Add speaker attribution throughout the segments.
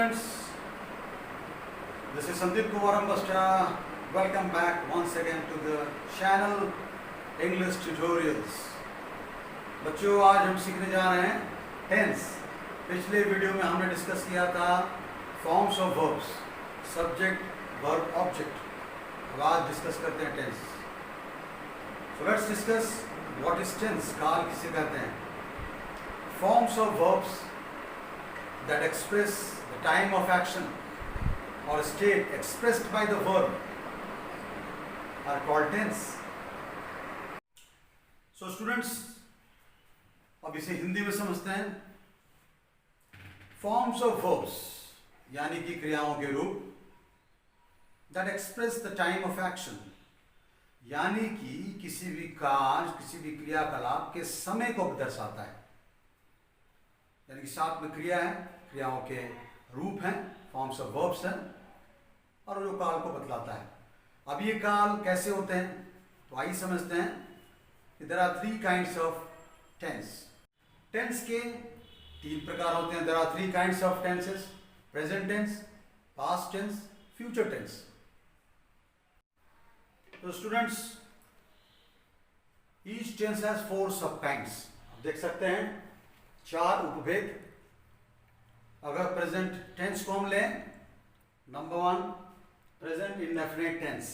Speaker 1: students, this is Sandeep Kumar Ambastra. Welcome back once again to the channel English Tutorials. बच्चों आज हम सीखने जा रहे हैं टेंस। पिछले वीडियो में हमने डिस्कस किया था forms of verbs, subject, verb, object. अब आज डिस्कस करते हैं tense. So let's discuss what is tense. काल किसे कहते हैं? Forms of verbs that express the time of action or state expressed by the verb are called tense. So students, अब इसे हिंदी में समझते हैं। Forms of verbs यानी कि क्रियाओं के रूप that express the time of action यानी कि किसी भी कार्य, किसी भी क्रियाकलाप के समय को दर्शाता है। यानी कि साथ में क्रिया है, क्रियाओं के रूप हैं, फॉर्म्स ऑफ वर्ब्स हैं, और जो काल को बतलाता है। अब ये काल कैसे होते हैं तो आइए समझते हैं कि there are three kinds of tense. Tense के तीन प्रकार होते हैं। There are three kinds of tenses: present tense, past tense, future tense. तो students, each tense has four sub kinds. देख सकते हैं चार उपभेद। अगर प्रेजेंट टेंस को हम लें, number one present indefinite tense.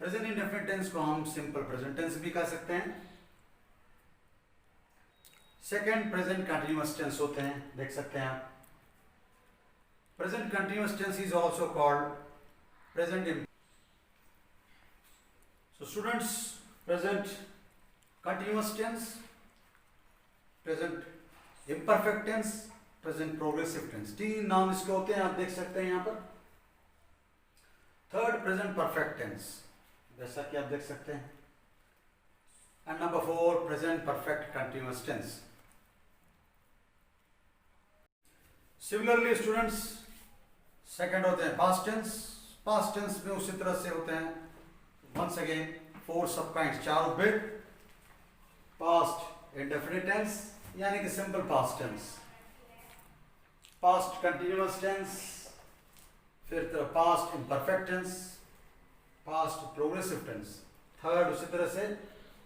Speaker 1: Present indefinite tense को हम सिंपल प्रेजेंट टेंस भी कह सकते हैं। सेकंड प्रेजेंट कंटिन्यूअस टेंस होते हैं, देख सकते हैं आप। Present continuous tense is also called present. So students, present continuous tense, present imperfect tense, present progressive tense, तीन नाम इसके होते हैं, आप देख सकते हैं यहां पर। थर्ड प्रेजेंट परफेक्ट टेंस, जैसा कि आप देख सकते हैं। And number four present perfect continuous tense. Similarly students, second होते हैं पास्ट टेंस। पास्ट टेंस में उसी तरह से होते हैं, once again four sub kinds, चार उपभेद। पास्ट इंडेफिनिट टेंस यानी कि simple past tense, past continuous tense, फिर past imperfect tense, past progressive tense, third उसी तरह से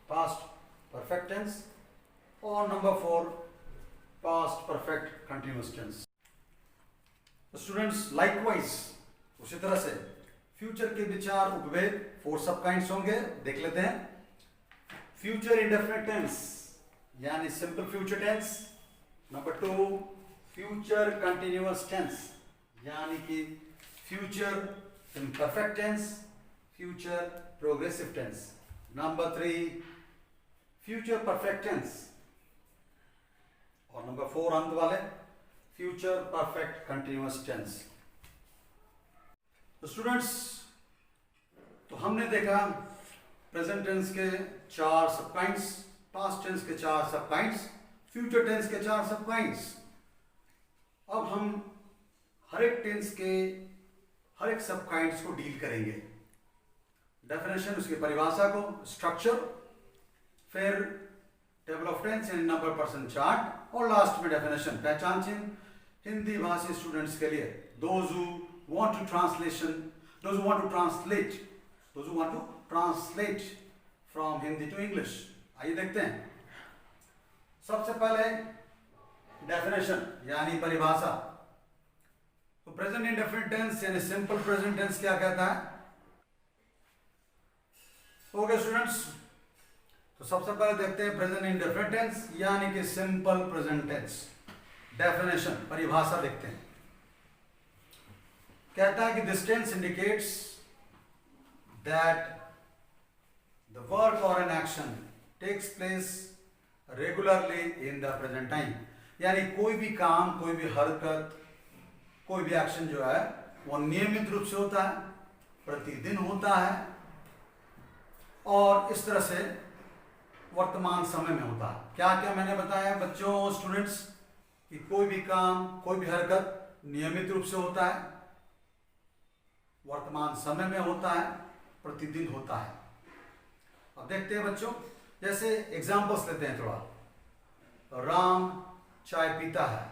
Speaker 1: पास्ट परफेक्ट टेंस, और number four past perfect continuous tense. Students, likewise उसी तरह से फ्यूचर के भी चार उपभेद, फोर सब काइंड्स होंगे, देख लेते हैं। फ्यूचर इंडेफिनिट टेंस यानी simple future tense. Number two future continuous tense यानी कि future imperfect tense, future progressive tense. Number three future perfect tense, और नंबर फोर अंत वाले फ्यूचर परफेक्ट कंटिन्यूअस टेंस। तो स्टूडेंट्स, तो हमने देखा प्रेजेंट टेंस के चार सब काइंड्स, पास्ट टेंस के चार सब काइंड्स, फ्यूचर टेंस के चार सब काइंड्स। अब हम हर एक टेंस के हर एक सब काइंड्स को डील करेंगे। डेफिनेशन, उसकी परिभाषा को, स्ट्रक्चर, फिर टेबल ऑफ टेंस यानी नंबर पर्सन चार्ट, और लास्ट में डेफिनेशन, पहचान चिन्ह हिंदी भाषी स्टूडेंट्स के लिए। Those who want to translation, those who want to translate, those who want to translate from Hindi to English. आइए देखते हैं। सबसे पहले डेफिनेशन यानी परिभाषा। तो प्रेजेंट इंडेफिनिट टेंस यानी सिंपल प्रेजेंट टेंस क्या कहता है? ओके स्टूडेंट्स, तो सबसे पहले देखते हैं प्रेजेंट इंडेफिनिट टेंस यानी कि सिंपल प्रेजेंट टेंस। डेफिनेशन, परिभाषा देखते हैं। कहता है कि this tense indicates that the work और an action takes place regularly in the present time. यानी कोई भी काम, कोई भी हरकत, कोई भी एक्शन जो है वो नियमित रूप से होता है, प्रतिदिन होता है, और इस तरह से वर्तमान समय में होता है। क्या क्या मैंने बताया बच्चों, स्टूडेंट्स, कि कोई भी काम, कोई भी हरकत नियमित रूप से होता है, वर्तमान समय में होता है, प्रतिदिन होता है। अब देखते हैं बच्चों, जैसे एग्जाम्पल्स लेते हैं थोड़ा। राम चाय पीता है,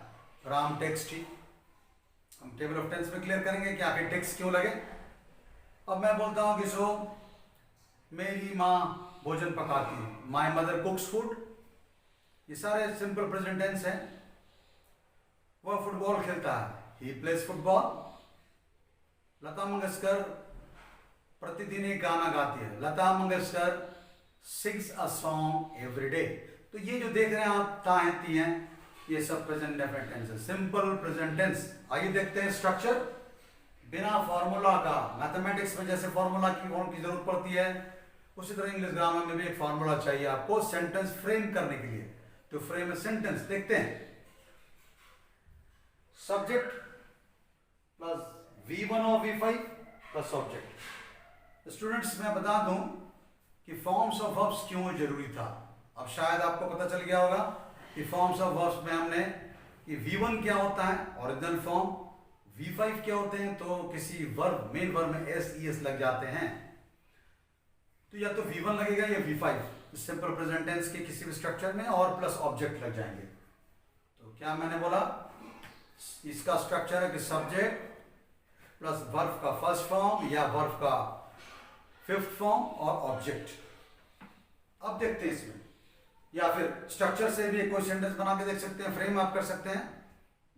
Speaker 1: राम टेक्स टी। हम टेबल ऑफ टेंस में क्लियर करेंगे कि आखिर टेक्स्ट क्यों लगे। अब मैं बोलता हूं कि सो मेरी माँ भोजन पकाती है, माई मदर कुक्स फूड। ये सारे सिंपल प्रेजेंट टेंस हैं। वह फुटबॉल खेलता है, he plays football. Lata Mangeshkar प्रतिदिन एक गाना गाती है, Lata Mangeshkar sings a song every day. तो ये जो देख रहे हैं आप ताहती हैं, ये सब प्रेजेंट डेफिनेट टेंस है, सिंपल प्रेजेंट टेंस। आइए देखते हैं स्ट्रक्चर। बिना फॉर्मूला का, मैथमेटिक्स में जैसे फॉर्मूला की जरूरत पड़ती है, उसी तरह इंग्लिश ग्रामर में भी एक फॉर्मूला चाहिए आपको सेंटेंस फ्रेम करने के लिए। तो फ्रेम ए सेंटेंस देखते हैं। सब्जेक्ट प्लस V1 और V5 प्लस ऑब्जेक्ट। स्टूडेंट्स मैं बता दूं कि फॉर्म्स ऑफ वर्ब्स क्यों जरूरी था। अब शायद आपको पता चल गया होगा कि फॉर्म्स ऑफ वर्ब्स में हमने कि V1 क्या होता है ओरिजिनल फॉर्म, V5 क्या होते हैं तो किसी वर्ब मेन वर्ब में S ES लग जाते हैं, तो या तो V1 लगेगा या V5 सिंपल प्रेजेंट टेंस के किसी भी स्ट्रक्चर में, और प्लस ऑब्जेक्ट लग जाएंगे। तो क्या मैंने बोला, इसका स्ट्रक्चर है कि सब्जेक्ट प्लस वर्ब का फर्स्ट फॉर्म या वर्ब का फिफ्थ फॉर्म और ऑब्जेक्ट। अब देखते हैं इसमें, या फिर स्ट्रक्चर से भी कोई सेंटेंस बना के देख सकते हैं, फ्रेम आप कर सकते हैं।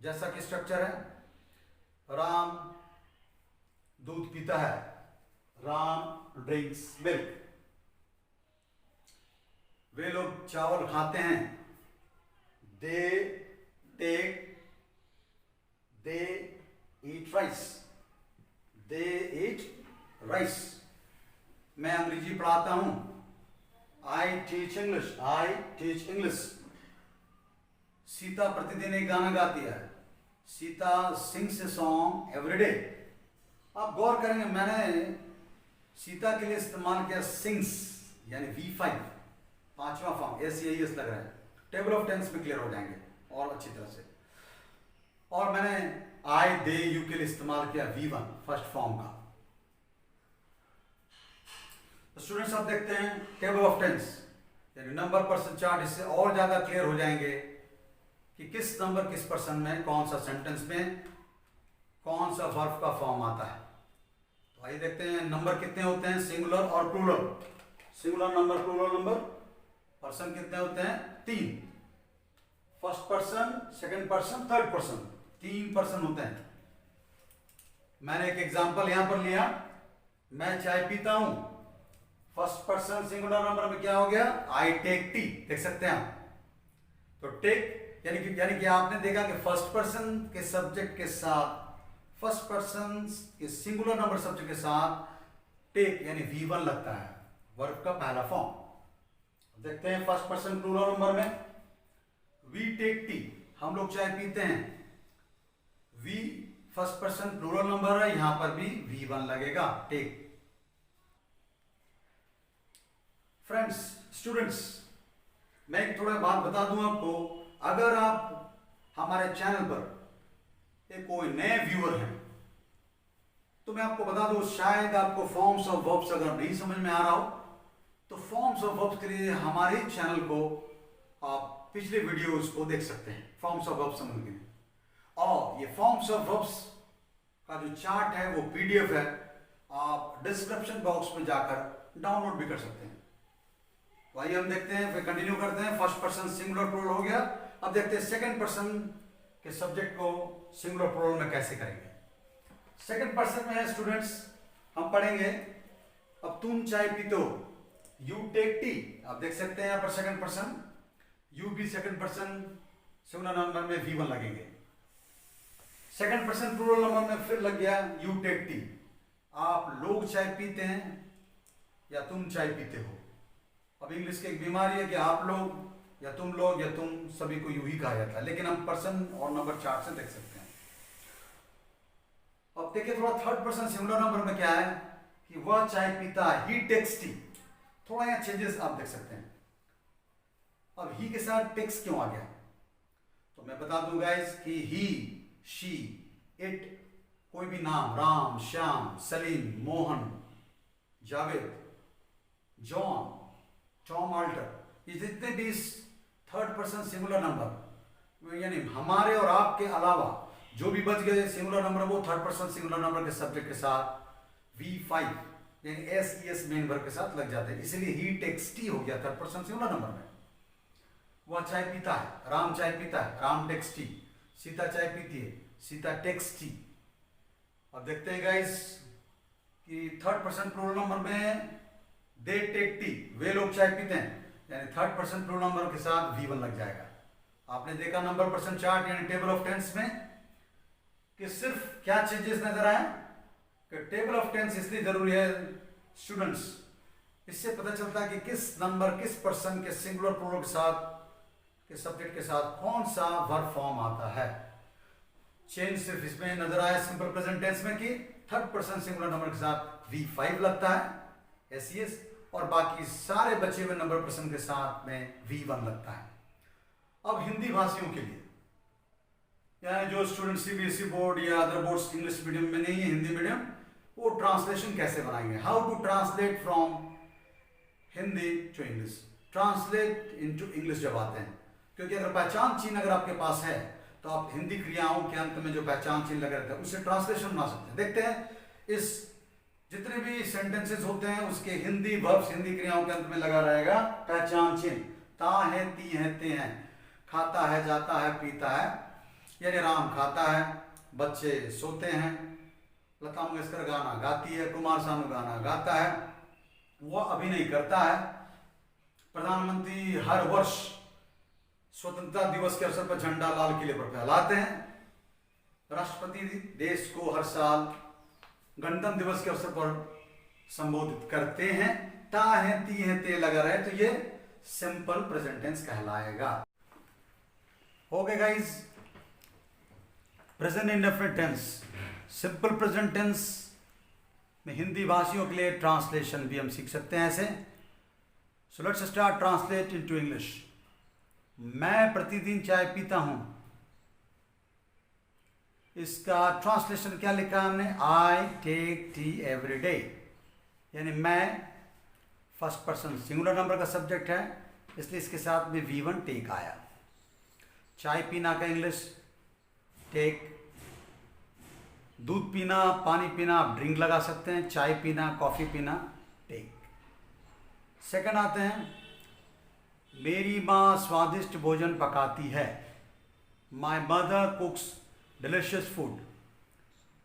Speaker 1: जैसा कि स्ट्रक्चर है, राम दूध पीता है, राम ड्रिंक्स मिल्क। वे लोग चावल खाते हैं, they take they eat rice, they eat rice. मैं अंग्रेजी पढ़ाता हूं, I teach English, I teach English. Sita प्रतिदिन एक गाना गाती है, Sita sings a song every day. आप गौर करेंगे मैंने सीता के लिए इस्तेमाल किया सिंग्स यानी V5 पांचवा फॉर्म, SEIS लग रहा है। टेबल ऑफ टेंस में क्लियर हो जाएंगे और अच्छी तरह से। और मैंने आई दे यू के लिए इस्तेमाल किया V1 फर्स्ट फॉर्म का। स्टूडेंट्स आप देखते हैं टेबल ऑफ टेंस यानी नंबर पर्सन चार्ट, इससे और ज्यादा क्लियर हो जाएंगे कि किस नंबर किस पर्सन में कौन सा सेंटेंस में कौन सा वर्ब का फॉर्म आता है। तो आइए देखते हैं नंबर कितने होते हैं, सिंगुलर और plural. Singular number, plural number. Person कितने होते हैं, 3। First person, second person, third person, 3 person होते हैं। मैंने एक एग्जांपल यहां पर लिया, मैं चाय पीता हूं। फर्स्ट पर्सन सिंगुलर नंबर में क्या हो गया, आई टेक टी, देख सकते हैं आप। तो टेक यानी कि आपने देखा कि फर्स्ट पर्सन के सब्जेक्ट के साथ, फर्स्ट पर्सन के सिंगुलर नंबर सब्जेक्ट के साथ टेक यानी V1 लगता है, वर्ब का पहला फॉर्म। देखते हैं फर्स्ट पर्सन प्लूरल नंबर में, वी टेक टी, हम लोग चाय पीते हैं। We first person plural number है, यहां पर भी V1 लगेगा, टेक। फ्रेंड्स, स्टूडेंट्स, मैं एक थोड़ा बात बता दूं आपको। अगर आप हमारे चैनल पर एक कोई नए व्यूअर हैं तो मैं आपको बता दूं, शायद आपको फॉर्म्स ऑफ वर्ब्स अगर नहीं समझ में आ रहा हो तो फॉर्म्स ऑफ वर्ब्स के लिए हमारे चैनल को आप पिछले वीडियोस को देख सकते हैं, फॉर्म्स ऑफ वर्ब्स समझने के लिए। और ये फॉर्म्स ऑफ वर्ब्स का जो चार्ट है वो PDF है, आप डिस्क्रिप्शन बॉक्स में जाकर डाउनलोड भी कर सकते हैं। तो आइए हम देखते हैं, फिर कंटिन्यू करते हैं। फर्स्ट पर्सन सिंगुलर प्लूरल हो गया, अब देखते हैं सेकंड पर्सन के सब्जेक्ट को सिंगुलर प्लूरल में कैसे करेंगे। सेकंड पर्सन में है स्टूडेंट्स, हम पढ़ेंगे, अब तुम चाय पीते हो, यू टेक टी। आप देख सकते हैं यहाँ पर सेकंड पर्सन, यू भी सेकंड पर्सन सिंगुलर नंबर में V1 लगेंगे। सेकंड पर्सन प्लूरल नंबर में फिर लग गया यू टेक टी। आप लोग चाय पीते हैं या तुम चाय पीते हो। अब इंग्लिश की एक बीमारी है कि आप लोग या तुम लोग या तुम सभी को यूं ही कहा जाता है, लेकिन हम पर्सन और नंबर चार्ट से देख सकते हैं। अब देखिए थोड़ा थर्ड पर्सन सिंगुलर नंबर में क्या है कि वह चाय पीता है, ही टेक्स टी। थोड़ा यहाँ चेंजेस आप देख सकते हैं। अब ही के साथ टेक्स क्यों आ गया, तो मैं बता दूं गाइस कि ही, शी, इट, कोई भी नाम, Ram, Shyam, Salim, Mohan, Javed, John, Tom Alter, ये जितने भी थर्ड पर्सन सिंगुलर नंबर यानी हमारे और आपके अलावा जो भी बच गए सिंगुलर नंबर वो थर्ड पर्सन सिंगुलर नंबर के सब्जेक्ट के साथ V5 यानी SES मेन वर्ब के साथ लग जाते हैं, इसलिए ही टेक्स टी हो गया थर्ड पर्सन सिंगुलर नंबर में। वह चाय पीता है, राम चाय पीता है, राम टेक्स टी। सीता चाय पीती है, सीता टेक्स टी। अब देखते हैं गाइस कि थर्ड पर्सन प्लूरल नंबर में दे टेक टी, वे लोग चाय पीते हैं, यानी थर्ड पर्सन प्लूरल नंबर के साथ V1 लग जाएगा। आपने देखा नंबर पर्सन चार्ट यानी टेबल ऑफ टेंस में कि सिर्फ क्या चेंजेस नजर आए कि टेबल ऑफ टेंस इसलिए जरूरी है स्टूडेंट्स, इससे पता चलता है कि किस नंबर किस पर्सन के सिंगुलर प्लूरल के साथ के सब्जेक्ट के साथ कौन सा वर्ब फॉर्म आता है। चेंज सिर्फ इसमें नजर आया सिंपल प्रेजेंट टेंस में कि थर्ड पर्सन सिंगुलर नंबर के साथ V5 लगता है SES, और बाकी सारे बचे हुए नंबर पर्सन के साथ में V1 लगता है। अब हिंदी भाषियों के लिए, यानी जो स्टूडेंट CBSE बोर्ड या अदर बोर्ड्स इंग्लिश मीडियम में नहीं है, हिंदी मीडियम, वो ट्रांसलेशन कैसे बनाएंगे, how to translate from Hindi to English, translate into English जब आते हैं। क्योंकि अगर पहचान चिन्ह अगर आपके पास है तो आप हिंदी क्रियाओं के अंत में जो पहचान चिन्ह लगे रहते हैं उससे ट्रांसलेशन बना सकते हैं। देखते हैं इस जितने भी सेंटेंसेस होते हैं उसके हिंदी वर्ब्स हिंदी क्रियाओं के अंत में लगा रहेगा पहचान चिन्ह। ता है, ती है, ते हैं, खाता है, जाता है, पीता है, यानी राम खाता है, बच्चे सोते हैं, लता मंगेशकर गाना गाती है, कुमार सानू गाना गाता है, वह अभिनय करता है, प्रधानमंत्री हर वर्ष स्वतंत्रता दिवस के अवसर पर झंडा लाल किले पर फहराते हैं, राष्ट्रपति देश को हर साल गणतंत्र दिवस के अवसर पर संबोधित करते हैं। ता है, ती है, ते लगा रहे तो ये सिंपल प्रेजेंट टेंस कहलाएगा। हो गए guys present indefinite tense. Simple present tense में हिंदी भाषियों के लिए ट्रांसलेशन भी हम सीख सकते हैं ऐसे। सो let's start translate into English. मैं प्रतिदिन चाय पीता हूं, इसका ट्रांसलेशन क्या लिखा हमने, I take tea every day, यानी मैं फर्स्ट पर्सन सिंगुलर नंबर का सब्जेक्ट है इसलिए इसके साथ में V1 टेक आया। चाय पीना का इंग्लिश टेक, दूध पीना, पानी पीना आप ड्रिंक लगा सकते हैं, चाय पीना, कॉफी पीना टेक। सेकंड आते हैं, मेरी माँ स्वादिष्ट भोजन पकाती है, माई मदर कुक्स डिलिशियस फूड।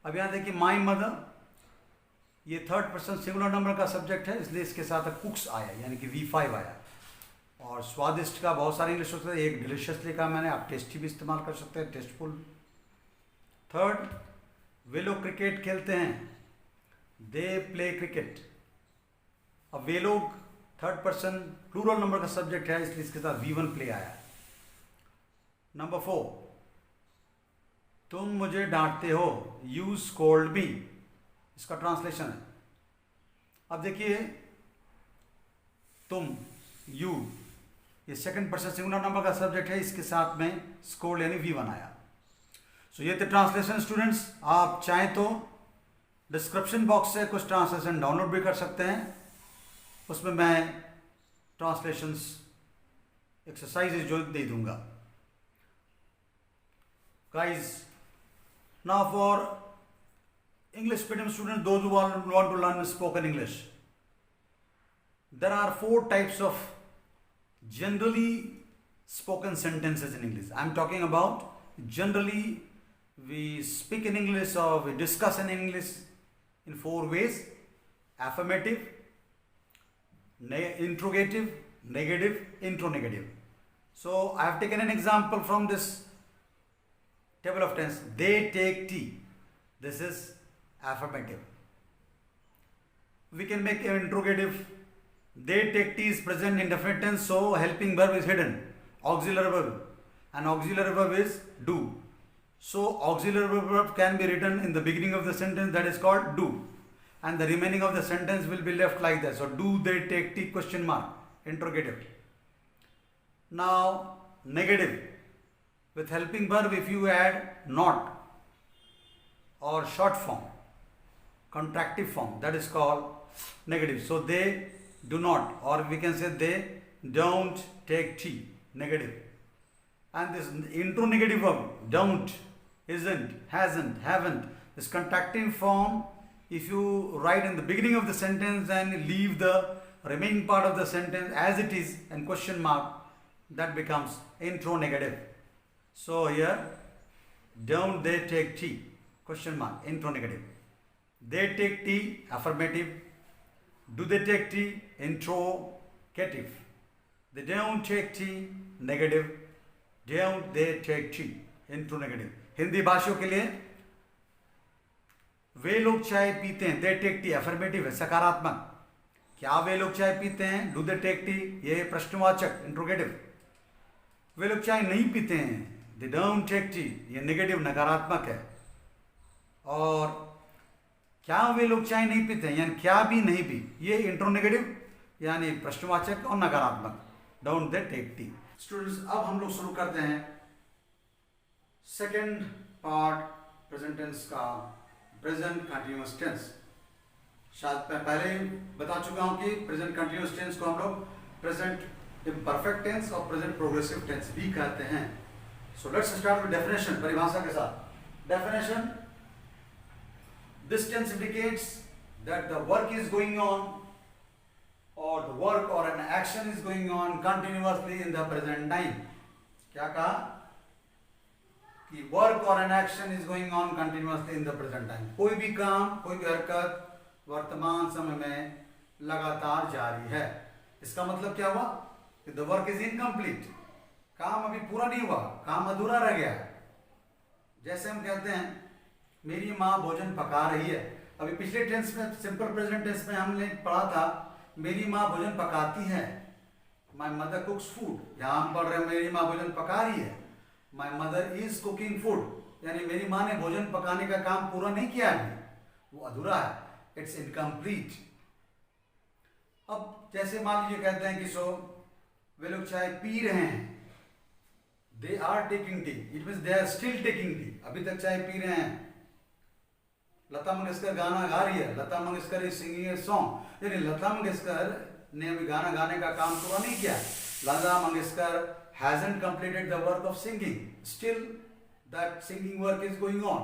Speaker 1: अब यहाँ देखिए माई मदर, ये थर्ड पर्सन सिंगुलर नंबर का सब्जेक्ट है इसलिए इसके साथ कुक्स आया यानी कि V5 आया। और स्वादिष्ट का बहुत सारे इंग्लिश होते हैं, एक डिलिशियस लिखा मैंने, आप टेस्टी भी इस्तेमाल कर सकते हैं, टेस्टफुल। थर्ड, वे लोग क्रिकेट खेलते हैं, दे प्ले क्रिकेट। अब वे लोग थर्ड पर्सन प्लूरल नंबर का सब्जेक्ट है इसलिए इसके साथ V1 प्ले आया। नंबर 4, तुम मुझे डांटते हो, यू स्कोल्ड मी, इसका ट्रांसलेशन है। अब देखिए तुम, यू, ये सेकंड पर्सन सिंगुलर नंबर का सब्जेक्ट है, इसके साथ में स्कोल्ड यानी V1 आया। सो ये थे ट्रांसलेशन स्टूडेंट्स। आप चाहें तो डिस्क्रिप्शन बॉक्स से कुछ ट्रांसलेशन डाउनलोड भी कर सकते हैं, उसमें मैं ट्रांसलेशंस एक्सरसाइजेज जो दे दूंगा। Guys, now for English medium students, those who want to learn spoken English, there are 4 types of generally spoken sentences in English. I am talking about generally we speak in English or we discuss in English in 4 ways: affirmative, interrogative, negative, intronegative. So I have taken an example from this table of tense. They take tea, this is affirmative. We can make an interrogative. They take tea is present indefinite tense, so helping verb is hidden, auxiliary verb, and auxiliary verb is do. So auxiliary verb can be written in the beginning of the sentence, that is called do, and the remaining of the sentence will be left like that. So do they take tea, question mark, interrogative. Now negative, with helping verb if you add not or short form, contractive form, that is called negative. So they do not, or we can say they don't take tea, negative. And this interrogative verb, don't, isn't, hasn't, haven't. This contracting form, if you write in the beginning of the sentence and leave the remaining part of the sentence as it is and question mark, that becomes intronegative. So here, don't they take tea? Question mark, intronegative. They take tea, affirmative. Do they take tea? Interrogative. They don't take tea, negative. Don't they take tea? Interronegative. Hindi भाषियों के लिए वे लोग चाय पीते हैं, they take T affirmative है, सकारात्मक. क्या वे लोग चाय पीते हैं? डू दे टेक टी, ये प्रश्नवाचक इंट्रोगेटिव. वे लोग चाय नहीं पीते हैं, दे डोंट टेक टी, ये नेगेटिव नकारात्मक है. और क्या वे लोग चाय नहीं पीते हैं यानी क्या भी नहीं पी, ये इंट्रोनेगेटिव यानी प्रश्नवाचक और नकारात्मक. Don't they take tea. Students, अब हम लोग शुरू करते हैं सेकेंड पार्ट प्रेजेंट टेंस का, प्रेजेंट कंटिन्यूअस टेंस. शायद मैं पहले ही बता चुका हूं कि प्रेजेंट कंटिन्यूअस टेंस को हम लोग प्रेजेंट इम्परफेक्ट टेंस और प्रेजेंट प्रोग्रेसिव टेंस भी कहते हैं. So let's start with definition, परिभाषा के साथ. Definition, this tense indicates that the work is going on or the work or an action is going on continuously in the present time. क्या कहा कि work or an action is going on continuously in the present time. कोई भी काम, कोई भी हरकत वर्तमान समय में लगातार जारी है. इसका मतलब क्या हुआ कि the work is incomplete. काम अभी पूरा नहीं हुआ, काम अधूरा रह गया. जैसे हम कहते हैं मेरी माँ भोजन पका रही है. अभी पिछले टेंस में, सिंपल प्रेजेंट टेंस में हमने पढ़ा था मेरी माँ भोजन पकाती है. My mother कुक्स food. यहाँ हम पढ़ रहे हैं मेरी माँ भोजन पका रही है. My mother is cooking food, यानी मेरी माँ ने भोजन पकाने का काम पूरा नहीं किया है, वो अधूरा है. It's incomplete. अब जैसे मान लीजिए कहते हैं कि सो वे लोग चाय पी रहे हैं, they are taking tea, it means they are still taking tea, अभी तक चाय पी रहे हैं. लता मंगेशकर गाना गा रही है, Lata Mangeshkar is singing a song, यानी लता मंगेशकर ने अभी गाना गाने का काम पूरा नहीं किया. Lata Mangeshkar hasn't completed the work of singing, still that singing work is going on.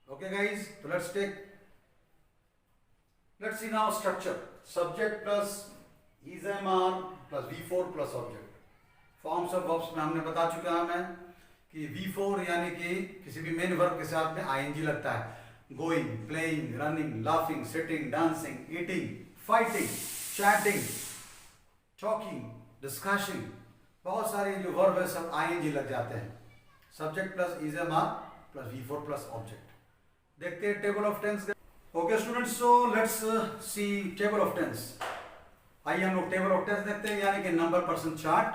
Speaker 1: Okay guys, so let's see now structure. Subject plus is MR plus V4 plus object. Forms of verbs में हमने बता चुका है मैं कि V4 यानी कि किसी भी मेन वर्ब के साथ में ing लगता है. Going, playing, running, laughing, sitting, dancing, eating, fighting, chatting, talking, discussing, बहुत सारे जो वर्ब है सब ing लग जाते हैं. Subject plus is am are plus V4 plus object. देखते हैं table of tense. Okay students, so let's see table of tense. आइए हम लोग टेबल ऑफ टेंस देखते हैं, यानी कि number person chart.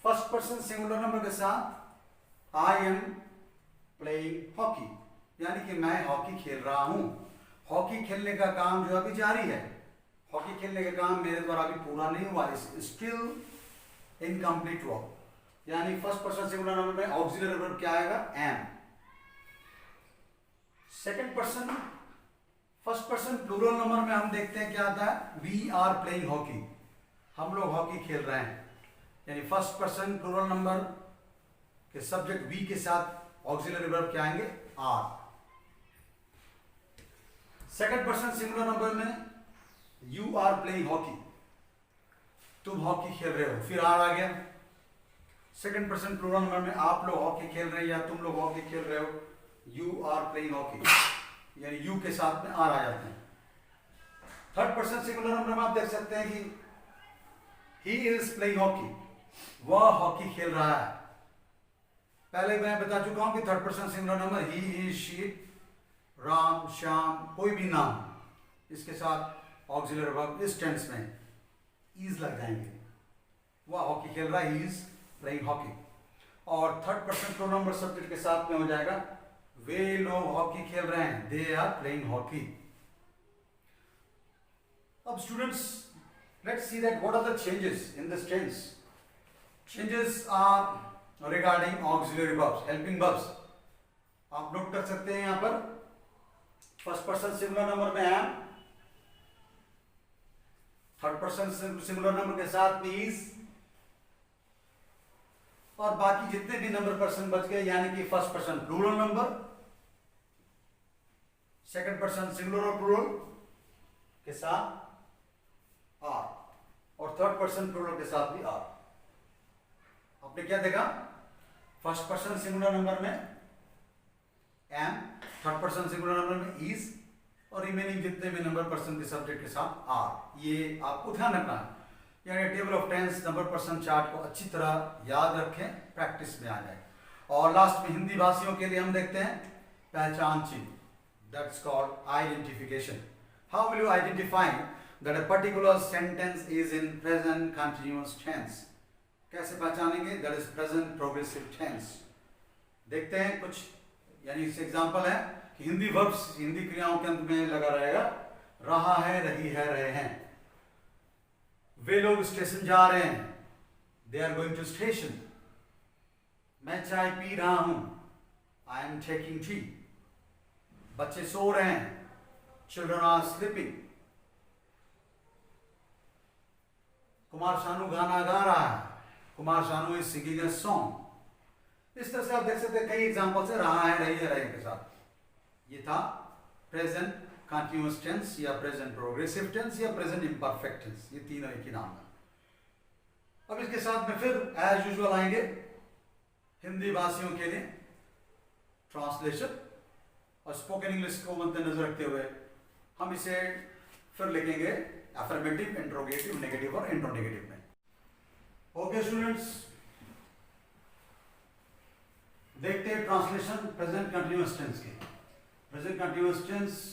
Speaker 1: First person singular number के साथ आई एम प्लेइंग हॉकी, यानी कि मैं हॉकी खेल रहा हूं. हॉकी खेलने का काम जो अभी जारी है, हॉकी खेलने का काम मेरे द्वारा अभी पूरा नहीं हुआ, स्टिल इनकम्प्लीट वर्क. यानी फर्स्ट पर्सन सिंगुलर नंबर में ऑक्सिलरी वर्ब क्या आएगा? Am. Second person, first person plural number में हम देखते हैं क्या आता है? वी आर प्लेइंग हॉकी, हम लोग हॉकी खेल रहे हैं. यानी फर्स्ट पर्सन प्लूरल नंबर के सब्जेक्ट वी के साथ ऑक्सिलरी वर्ब क्या आएंगे? Are. Second person singular number में यू आर प्लेइंग हॉकी, तुम हॉकी खेल रहे हो, फिर आर आ गया. सेकंड पर्सन प्लूरल नंबर में आप लोग हॉकी खेल रहे हैं या तुम लोग हॉकी खेल रहे हो, यू आर प्लेइंग हॉकी, यानी यू के साथ में आर आ जाते हैं. थर्ड पर्सन सिंगुलर नंबर में आप देख सकते हैं कि ही इज प्लेइंग हॉकी, वह हॉकी खेल रहा है. पहले मैं बता चुका हूं कि third person singular number he is she, Ram, Shyam, कोई भी नाम, इसके साथ ऑक्सिलरी वर्ब इस टेंस में इज लग जाएंगे. वह हॉकी खेल रहा है, ही इज प्लेइंग हॉकी. और third person pronoun number subject के साथ में हो जाएगा वे लोग हॉकी खेल रहे हैं, दे आर प्लेइंग हॉकी. अब students, let's see that what are the changes in this tense. Changes are regarding auxiliary verbs, helping verbs. आप नोट कर सकते हैं यहां पर. फर्स्ट पर्सन सिंगुलर नंबर में am, third person singular number के साथ में इज, और बाकी जितने भी नंबर पर्सन बच गए, यानी कि first person plural number, second person singular और प्लूरल के साथ आर, और थर्ड पर्सन प्लूरल के साथ भी आर। आपने क्या देखा, फर्स्ट पर्सन सिंगुलर नंबर में am, third person singular number में इज, और रिमेनिंग जितने भी नंबर पर्सन के सब्जेक्ट के साथ आर। ये आपको ध्यान रखना है, यानी table of tense number person chart को अच्छी तरह याद रखें, प्रैक्टिस में आ जाए। और लास्ट में हिंदी भाषियों के लिए हम देखते हैं पहचान चिन्ह, that's called identification. How will you identify that a particular sentence is in present continuous tense? कैसे पहचानेंगे? That is present progressive tense. देखते हैं कुछ, यानी इस एग्जांपल है कि हिंदी वर्ब्स, हिंदी क्रियाओं के अंत में लगा रहेगा रहा है, रही है, रहे हैं। वे लोग स्टेशन जा रहे हैं, they are going to station. मैं चाय पी रहा हूं, आई एम टेकिंग टी। बच्चे सो रहे हैं, children are sleeping. Kumar Sanu गाना गा रहा है, Kumar Sanu is singing a song. इस तरह से आप देख सकते हैं कई एग्जांपल से रहा है, रही है, रहे के साथ। ये था प्रेजेंट कंटिन्यूअस टेंस या प्रेजेंट प्रोग्रेसिव टेंस या प्रेजेंट इम्परफेक्ट टेंस, ये तीनों एक ही नाम है। अब इसके साथ में फिर एज यूजुअल आएंगे हिंदी भाषियों के लिए ट्रांसलेशन, और स्पोकन इंग्लिश को मद्देनजर रखते हुए हम इसे फिर लिखेंगे अफर्मेटिव, इंट्रोगेटिव, नेगेटिव और इंट्रोनेगेटिव में। ओके स्टूडेंट्स, देखते हैं ट्रांसलेशन प्रेजेंट कंटिन्यूअस टेंस के। Present continuous tense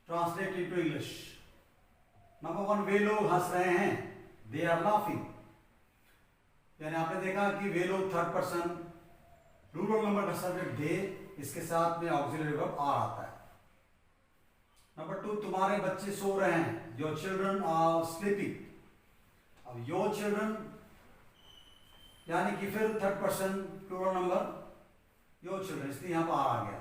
Speaker 1: translate into English. Number one, वे लोग हंस रहे हैं, दे आर लाफिंग। यानी आपने देखा कि वे लोग थर्ड पर्सन प्लूरल नंबर का सब्जेक्ट दे, इसके साथ में ऑक्सिलरी वर्ब आर आता है। नंबर टू, तुम्हारे बच्चे सो रहे हैं, योर चिल्ड्रन आर स्लीपिंग। अब योर चिल्ड्रन यानी कि फिर third person plural number your children, इसलिए यहां पर आ गया।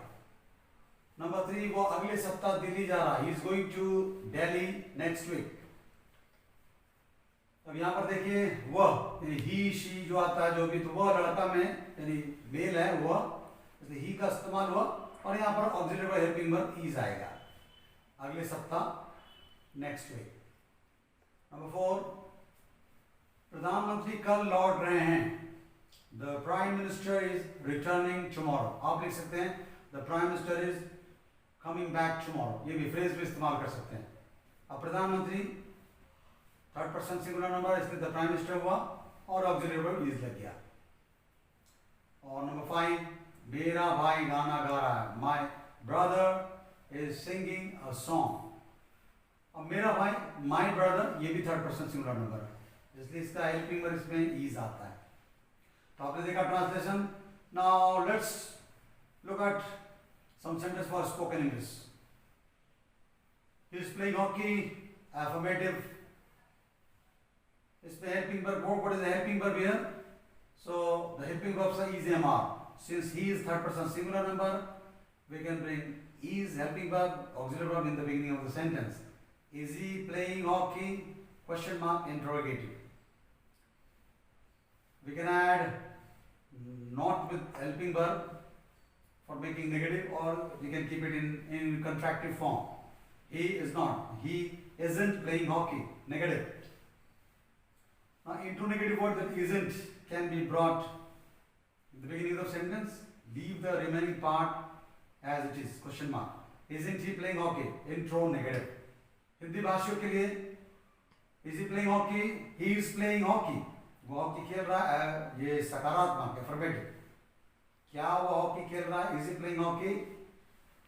Speaker 1: नंबर थ्री, वो अगले सप्ताह दिल्ली जा रहा है, he is going to Delhi next week. अब यहां पर देखिए वह, यानी ही शी जो आता है, जो भी, तो वह लड़का में यानी मेल है वह, इसलिए ही का इस्तेमाल हुआ, और यहां पर ऑक्सिलरी हेल्पिंग वर्ब इज आएगा, अगले सप्ताह नेक्स्ट वीक। नंबर फोर, प्रधानमंत्री कल लौट रहे हैं, the prime minister is returning tomorrow. आप लिख सकते हैं the prime minister is coming back tomorrow, ये भी फ्रेज भी इस्तेमाल कर सकते हैं। अब प्रधानमंत्री थर्ड पर्सन सिंगुलर नंबर, इसलिए द प्राइम मिनिस्टर हुआ और ऑक्सिलरी वर्ब इज लग गया। और नंबर फाइव, मेरा भाई गाना गा रहा है, my brother is singing a song. अब मेरा भाई, माय ब्रदर, ये भी थर्ड पर्सन सिंगुलर नंबर है, इसलिए इसका हेल्पिंग वर्ब इसमें इज आता है। तो आपने देखा translation. Now let's look at some sentence for spoken English. He is playing hockey, affirmative. इसमें helping verb, what is the helping verb here? So the helping verbs are is am are. Since he is third person singular number, we can bring is helping verb, auxiliary verb in the beginning of the sentence. Is he playing hockey? Question mark, interrogative. We can add not with helping verb for making negative, or we can keep it in contractive form. He is not, he isn't playing hockey, negative. Now into negative word that isn't can be brought in the beginning of the sentence. Leave the remaining part as it is, question mark. Isn't he playing hockey? Intro negative. Hindi भाषियों के लिए is he playing hockey? He is playing hockey. वो hockey खेल रहा है, ये सकारात्मक affirmative. क्या वो हॉकी खेल रहा है? Is he playing hockey?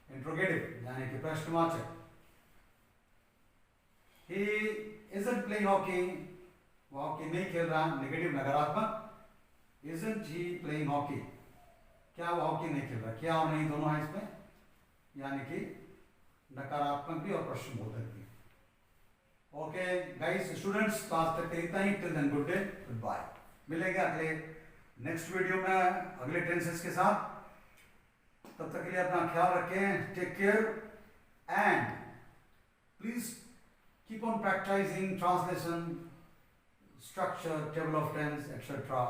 Speaker 1: Interrogative, यानी कि प्रश्नवाचक. He isn't playing hockey. वो हॉकी नहीं खेल रहा, नेगेटिव नकारात्मक. Isn't he playing hockey? क्या वो हॉकी नहीं खेल रहा? क्या और नहीं दोनों है इसमें, यानी कि नकारात्मक भी और प्रश्नबोधक भी. ओके गाइस स्टूडेंट्स, क्लास तक इतना ही. Till then good day, goodbye. मिलेंगे अगले नेक्स्ट वीडियो में अगले टेंसेस के साथ. तब तक के लिए अपना ख्याल रखें. Take care and please keep on practicing translation, structure, table of tense, etc.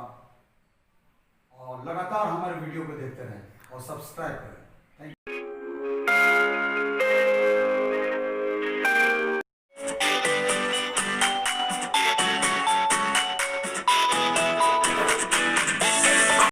Speaker 1: लगातार हमारे वीडियो को देखते रहें और सब्सक्राइब करें।